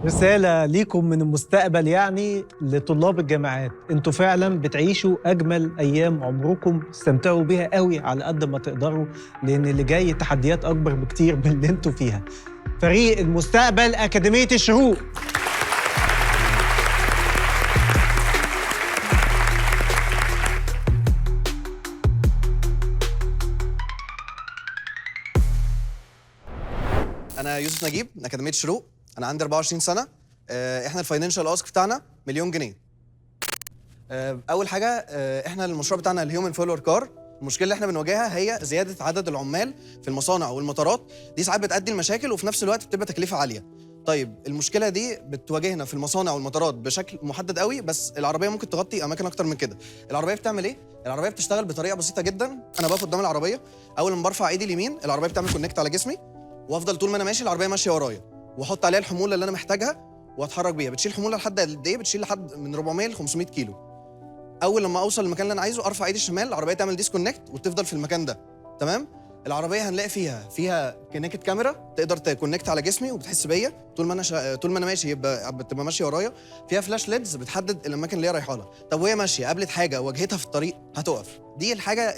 رسالة ليكم من المستقبل، يعني لطلاب الجامعات. انتوا فعلا بتعيشوا أجمل أيام عمركم، استمتعوا بيها قوي على قد ما تقدروا، لأن اللي جاي تحديات أكبر بكتير من اللي انتوا فيها. فريق المستقبل أكاديمية الشروق. انا يوسف نجيب من اكاديميه شروق. انا عندي 24 سنه. احنا الفاينانشال اسك بتاعنا مليون جنيه. اول حاجه، احنا المشروع بتاعنا الهيومن فولور كار. المشكله اللي احنا بنواجهها هي زياده عدد العمال في المصانع والمطارات. دي ساعات بتؤدي لمشاكل وفي نفس الوقت بتبقى تكلفه عاليه. طيب المشكله دي بتواجهنا في المصانع والمطارات بشكل محدد قوي، بس العربيه ممكن تغطي اماكن اكتر من كده. العربيه بتعمل ايه؟ العربيه بتشتغل بطريقه بسيطه جدا. انا بقف قدام العربيه، اول ما برفع ايدي اليمين العربيه بتعمل كونكت على جسمي، وافضل طول ما انا ماشي العربيه ماشيه ورايا، واحط عليها الحموله اللي انا محتاجها واتحرك بيها. بتشيل حموله لحد قد ايه؟ بتشيل لحد من 400 ل 500 كيلو. اول لما اوصل للمكان اللي انا عايزه ارفع ايدي الشمال، العربيه تعمل ديسكونكت وتفضل في المكان ده. تمام. العربيه هنلاقي فيها كونكت كاميرا تقدر تكونكت على جسمي وبتحس بيا طول ما انا ماشي، بتبقى ماشيه ورايا. فيها فلاش ليدز بتحدد الاماكن اللي هي رايحه لها. طب وهي ماشيه قابلت حاجه واجهتها في الطريق هتقف. دي الحاجه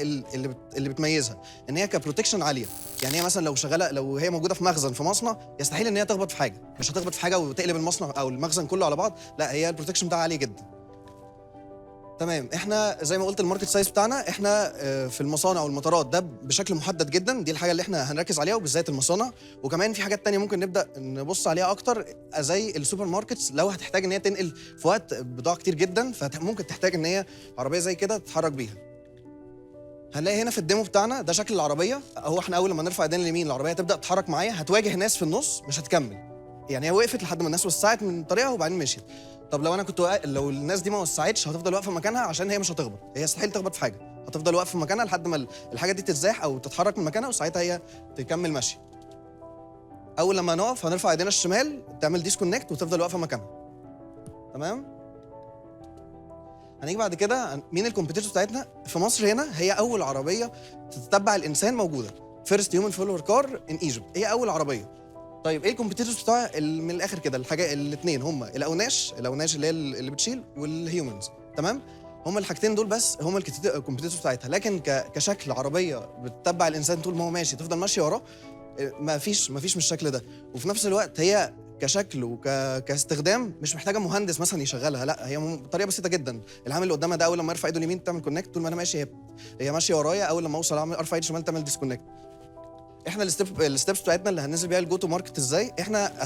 اللي بتميزها، ان هي كبروتكشن عاليه. يعني هي مثلا لو هي موجوده في مخزن في مصنع، يستحيل ان هي تخبط في حاجه. مش هتخبط في حاجه وتقلب المصنع او المخزن كله على بعض، لا، هي البروتكشن بتاعها عالي جدا. تمام. احنا زي ما قلت الماركت سايز بتاعنا، احنا في المصانع والمطارات ده بشكل محدد جدا. دي الحاجه اللي احنا هنركز عليها، وبالذات المصانع. وكمان في حاجات تانية ممكن نبدا نبص عليها اكتر، زي السوبر ماركتس. لو هتحتاج ان هي تنقل في وقت بضاعه كتير جدا، فممكن تحتاج ان هي عربيه زي كده تتحرك بيها. هنلاقي هنا في الديمو بتاعنا ده شكل العربيه. هو احنا اول لما نرفع ايدينا اليمين العربيه تبدا تتحرك معايا، هتواجه ناس في النص مش هتكمل. يعني هي وقفت لحد ما الناس وسعت من طريقها وبعدين مشيت. طب لو انا لو الناس دي ما وسعتش، هتفضل واقفه مكانها عشان هي مش هتخبط. هي يستحيل تخبط في حاجه، هتفضل واقفه في مكانها لحد ما الحاجه دي تتزاح او تتحرك من مكانها، وساعتها هي تكمل مشي. اول لما نقف هنرفع ايدينا الشمال تعمل ديسكونكت وتفضل واقفه مكانها. تمام. هنيجي بعد كده مين الكومبيتيتورز بتاعتنا في مصر. هنا هي اول عربيه تتبع الانسان موجوده، فيرست هيومن فولور كار ان ايجيبت. هي اول عربيه. طيب ايه الكومبيتيتورز بتوع من الاخر كده؟ الحاجه الاثنين هم الاوناش اللي هي اللي بتشيل، والهيومنز. تمام. هم الحاجتين دول بس هم الكومبيتيتورز بتاعتها. لكن كشكل عربيه بتتبع الانسان طول ما هو ماشي، تفضل ماشيه وراه، ما فيش من الشكل ده. وفي نفس الوقت هي كشكل كاستخدام مش محتاجه مهندس مثلا يشغلها، لا، هي بطريقه بسيطه جدا. العامل اللي قدامها ده اول لما يرفع ايده اليمين تعمل كونكت، طول ما انا ماشي هي ماشيه ورايا. اول لما اوصل ارفع ايدي الشمال تعمل ديسكونكت. احنا الستبس بتاعتنا اللي هننزل بيها الجو تو ماركت ازاي. احنا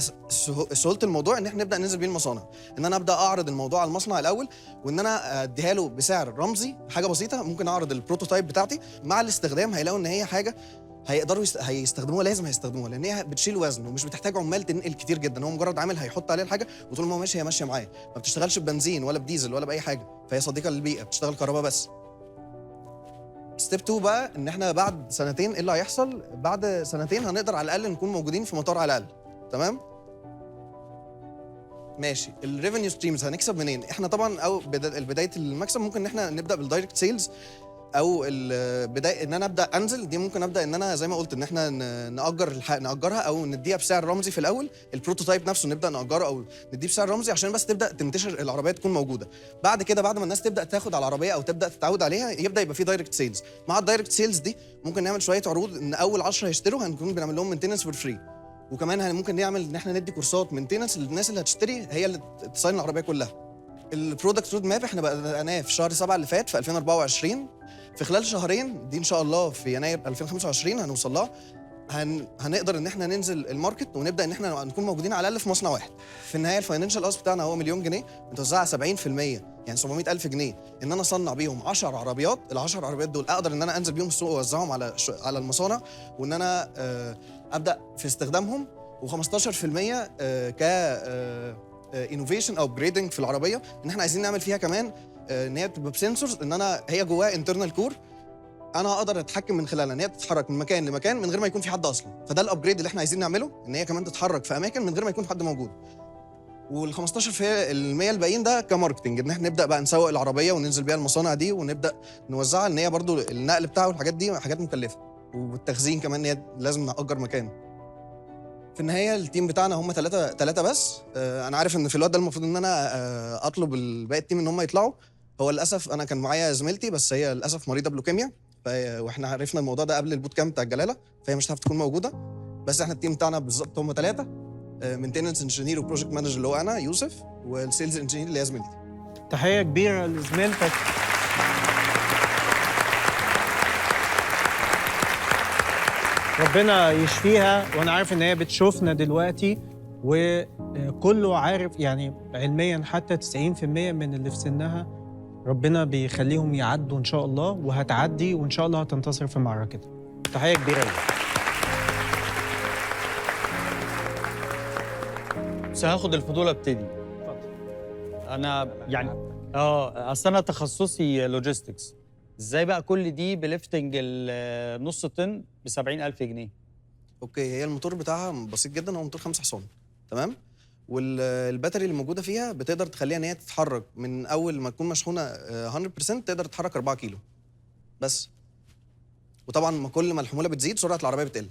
سهوله الموضوع ان احنا نبدا ننزل بيه المصانع، ان انا ابدا اعرض الموضوع على المصنع الاول، وان انا اديها له بسعر رمزي، حاجه بسيطه. ممكن اعرض البروتوتايب بتاعتي. مع الاستخدام هيلاقوا ان هي حاجه هيقدروا هيستخدموها، لازم هيستخدموها، لان هي بتشيل وزن ومش بتحتاج عمال تنقل كتير جدا. هو مجرد عامل هيحط عليها الحاجه، وطول ما هو ماشي هي ماشيه معاه. ما بتشتغلش ببنزين ولا بديزل ولا باي حاجه، فهي صديقه للبيئه، بتشتغل كهرباء بس. ستيب 2 بقى، ان احنا بعد سنتين ايه اللي هيحصل؟ بعد سنتين هنقدر على الاقل نكون موجودين في مطار على الاقل. تمام. ماشي. الريفينيو ستريمز هنكسب منين؟ احنا طبعا بدايه المكسب ممكن ان احنا نبدا بالدايركت سيلز، او البدايه ان انا ابدا انزل. دي ممكن ابدا ان انا زي ما قلت ان احنا ناجرها او نديها بسعر رمزي في الاول. البروتوتايب نفسه نبدا ناجره او نديه بسعر رمزي عشان بس تبدا تنتشر العربيه تكون موجوده. بعد كده بعد ما الناس تبدا تاخد على العربيه او تبدا تتعود عليها، يبدا يبقى في دايركت سيلز. مع الدايركت سيلز دي ممكن نعمل شويه عروض، ان اول 10 هيشتروا هنكون بنعمل لهم مينتيننس فور فري. وكمان ممكن نعمل ان احنا ندي كورسات مينتيننس للناس اللي هتشتري، هي اللي تصين العربيه كلها. البرودكت رود ماب احنا بدأناه في شهر 7 اللي فات في 2024. في خلال شهرين دي ان شاء الله في يناير 2025 هنوصل لها. هنقدر ان احنا ننزل الماركت ونبدا ان احنا نكون موجودين على الاقل في مصنع واحد. في النهايه الفاينانشال اس بتاعنا هو مليون جنيه متوزعه 70%، يعني 700,000 جنيه، ان انا اصنع بيهم 10 عربيات. ال10 عربيات دول اقدر ان انا انزل بيهم السوق واوزعهم على المصانع، وان انا ابدا في استخدامهم. و15% ك انوفيشن او ابجريدنج في العربيه، ان احنا عايزين نعمل فيها كمان ان هي تبقى بسنسورز، ان انا هي جواها انترنال كور انا اقدر اتحكم من خلالها ان هي تتحرك من مكان لمكان من غير ما يكون في حد اصلا. فده الابجريد اللي احنا عايزين نعمله، ان هي كمان تتحرك في اماكن من غير ما يكون حد موجود. وال15% الباقيين ده كماركتنج، ان احنا نبدا بقى نسوق العربيه وننزل بيها المصانع دي ونبدا نوزعها، ان هي برضو النقل بتاعه والحاجات دي حاجات مكلفه، والتخزين كمان ان هي لازم نأجر مكان. في النهايه التيم بتاعنا هم ثلاثه بس. انا عارف ان في الوقت ده المفروض ان انا اطلب باقي التيم ان هم يطلعوا. هو للاسف انا كان معايا زميلتي بس هي للاسف مريضه بلوكيميا، واحنا عرفنا الموضوع ده قبل البوت كامب بتاع الجلاله، فهي مش هتعرف تكون موجوده. بس احنا التيم بتاعنا بالظبط هم ثلاثه، مينتيننس انجينير وبروجكت مانجر اللي هو انا يوسف، والسيلز انجينير اللي هي زميلتي. تحيه كبيره لزميلتك. ربنا يشفيها، وانا عارف ان هي بتشوفنا دلوقتي، وكله عارف يعني علميا حتى 90% من اللي في سنها ربنا بيخليهم يعدوا ان شاء الله، وهتعدي وان شاء الله هتنتصر في معركتها. تحيه كبيره ليك. بس هاخد الفضول ابتدي. انا يعني اصل انا تخصصي لوجيستكس. ازاي بقى كل دي بليفتنج النص طن ب 70,000 جنيه؟ اوكي، هي الموتور بتاعها بسيط جدا، هو موتور 5 حصان، تمام؟ والباتري اللي موجوده فيها بتقدر تخليها ان هي تتحرك من اول ما تكون مشحونه 100% تقدر تتحرك 4 كيلو بس. وطبعا كل ما الحموله بتزيد سرعه العربيه بتقل.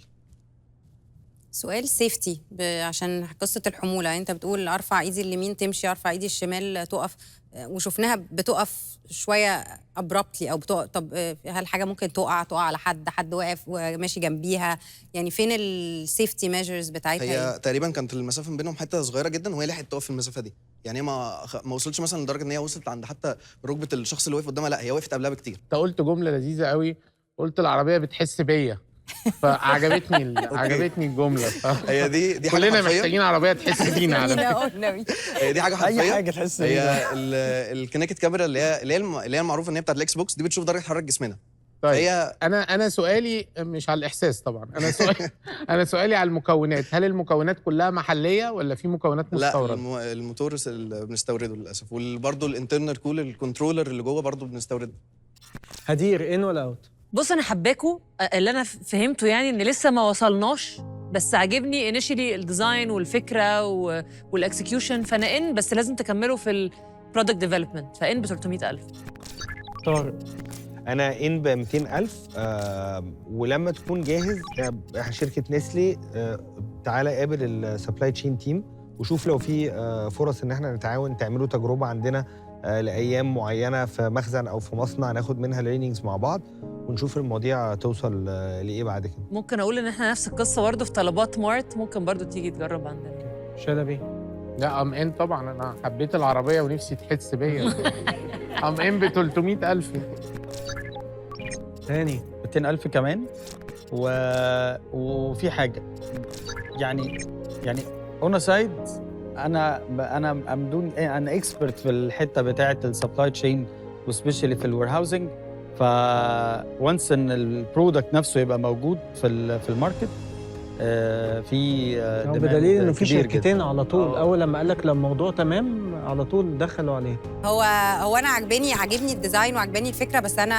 سؤال سيفتي عشان قصه الحموله، انت بتقول ارفع ايدي اليمين تمشي، ارفع ايدي الشمال تقف، وشفناها بتقف شويه ابرابتلي او بتقف. طب هل حاجه ممكن تقع على حد واقف وماشي جنبيها؟ يعني فين السيفتي ميجرز بتاعتها؟ هي تقريبا كانت المسافه ما بينهم حته صغيره جدا، وهي لحقت تقف في المسافه دي. يعني هي ما وصلتش مثلا لدرجه ان هي وصلت عند حتى ركبه الشخص اللي واقف قدامها، لا هي وقفت قبلها بكتير. انت قلت جمله لذيذه قوي، قلت العربيه بتحس بيا، فعجبتني عجبتني الجمله. هي دي حاجه كلنا حرفية. محتاجين عربيه تحس بينا على فكره. هي دي حاجه حرفيه، اي حاجه تحس هي الكونكت كاميرا اللي هي المعروفه ان هي بتاعت الاكس بوكس دي، بتشوف درجه حراره جسمنا. طيب هي انا سؤالي مش على الاحساس طبعا، انا سؤالي على المكونات. هل المكونات كلها محليه ولا في مكونات مستورده؟ لا، الموتور اللي بنستورده للاسف، وبرده الانترنال كول الكنترولر اللي جوه برده بنستورده. هدير ان ولا اوت؟ بص انا حباكوا، اللي انا فهمته يعني ان لسه ما وصلناش، بس عاجبني انيشلي الديزاين والفكره والاكسكيوشن، فانا ان بس لازم تكملوا في البرودكت ديفلوبمنت، فان ب 300,000. طارق. انا ان ب 200,000. ولما تكون جاهز شركه نسلي تعالى قابل السبلاي تشين تيم وشوف لو في فرص ان احنا نتعاون، تعملوا تجربه عندنا لايام معينه في مخزن او في مصنع، ناخد منها ليرنينجز مع بعض ونشوف المواضيع توصل لايه بعد كده. ممكن اقول ان احنا نفس القصه برضه في طلبات مارت، ممكن برضه تيجي تجرب عندنا. شلبي. لا ان طبعا، انا حبيت العربيه ونفسي تحس بيا. ان ب 300,000. تاني 200,000 كمان. وفي حاجه يعني اون سايد، انا انا اكسبرت في الحته بتاعه السبلاي تشين وسبيشالي في الوير هاوسنج. فونس ان البرودكت نفسه يبقى موجود في الماركت، في بدليل انه في كبير شركتين جداً. على طول اول لما قال لك لما الموضوع تمام على طول دخلوا عليه. هو انا عاجبني الديزاين وعجباني الفكره، بس انا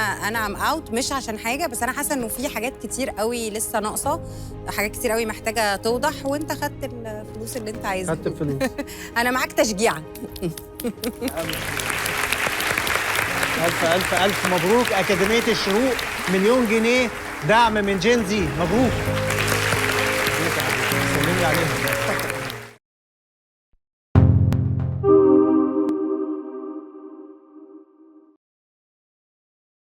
ام اوت مش عشان حاجه، بس انا حاسه انه في حاجات كتير قوي لسه ناقصه، حاجات كتير قوي محتاجه توضح، وانت خدت الفلوس اللي انت عايزها. خدت الفلوس. انا معاك تشجيعا. ألف ألف ألف مبروك أكاديمية الشروق، 1,000,000 جنيه دعم من جين زي، مبروك. سلمي عليهم.